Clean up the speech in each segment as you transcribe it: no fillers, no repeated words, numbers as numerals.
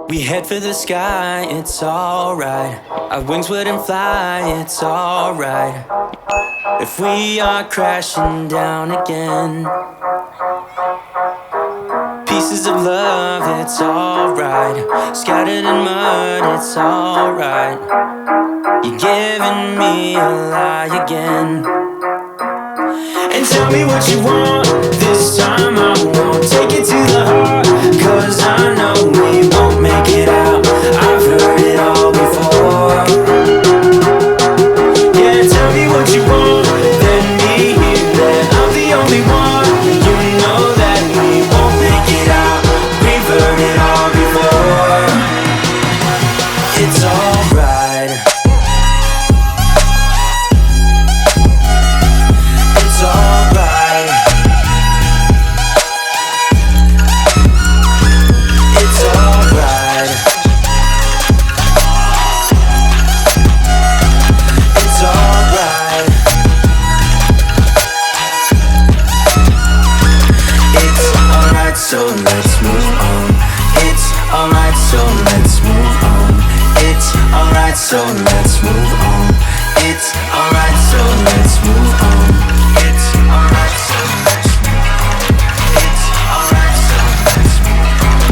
We head for the sky, it's alright. Our wings wouldn't fly, it's alright. If we are crashing down again, pieces of love, it's alright. Scattered in mud, it's alright. You're giving me a lie again. And tell me what you want, this time I won't take it to the heart. Cause I know we won't make it out, I've heard it all before. Yeah, tell me what you want, let me hear that I'm the only one. You know that we won't make it out, we've heard it all before. It's alright. It's alright. It's alright. It's alright. It's alright, so let's move on. It's alright, so let's move on. It's alright, so let's move on. It's alright, so let's move on. It's alright, so let's move on. It's alright, so let's move on.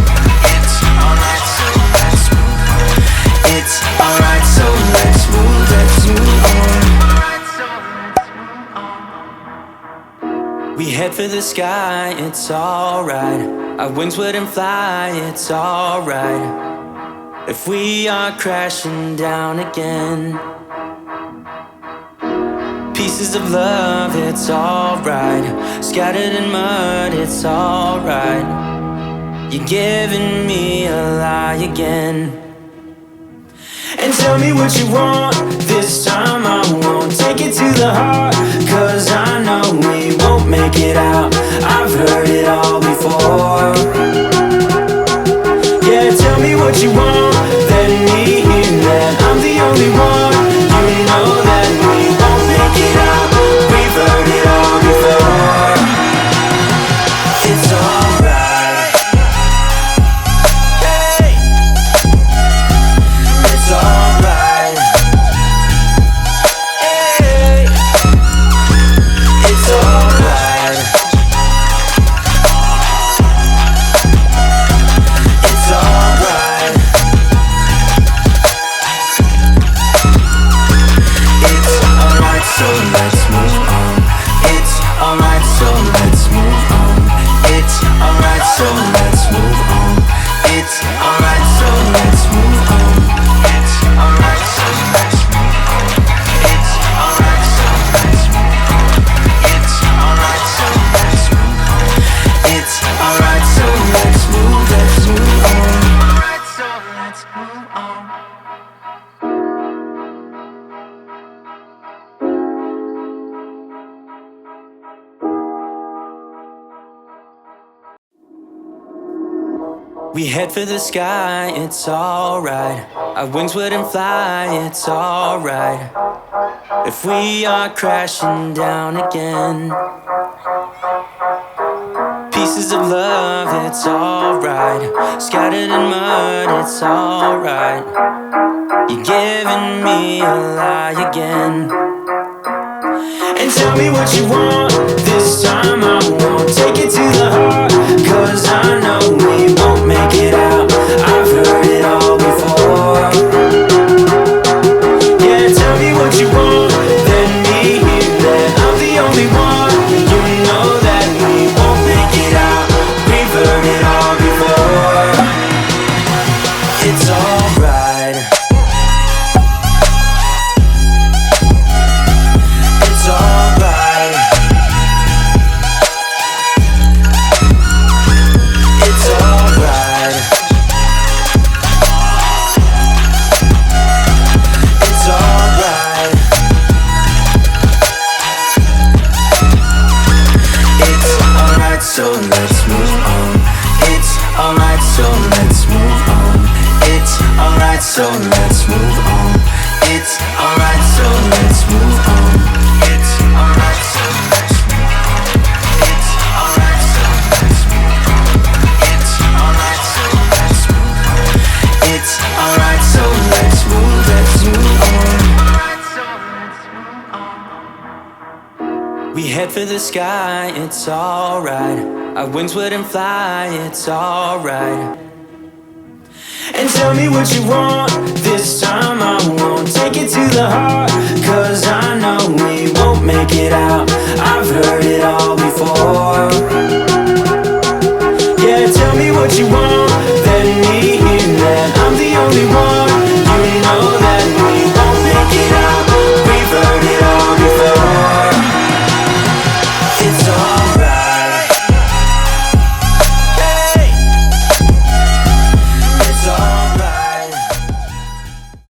It's alright, so let's move on. It's alright, so let's move on. We head for the sky, it's alright. Our wings wouldn't fly, it's alright. If we are crashing down again, pieces of love, it's alright. Scattered in mud, it's alright. You're giving me a lie again. And tell me what you want, this time I won't take it to the heart. Cause I know we won't make it out, I've heard it all before. Yeah, tell me what you want, let me hear that I'm the only one. You know that we won't make it out, we've heard it all before. It's alright. Hey, it's alright. Hey, it's alright. It's alright. It's alright, so let's move on. It's alright, so let's move on. It's alright, so let's move on. It's alright, so let's move on. It's alright, so let's move on. It's alright, so let's move on. It's alright, so let's move on. It's alright, so let's move on. Alright, so let's move on. We head for the sky, it's alright. Our wings wouldn't fly, it's alright. If we are crashing down again, pieces of love, it's alright. Scattered in mud, it's alright. You're giving me a lie again. And tell me what you want, this time I won't take it to the heart. Cause I know we won't make it out, I've heard it all before. Yeah, tell me what you want, let me hear that I'm the only one. You know that we won't make it out, we've heard it all before. It's alright. It's alright. It's alright. head for the sky, it's alright. Our wings wouldn't fly, it's alright. And tell me what you want, this time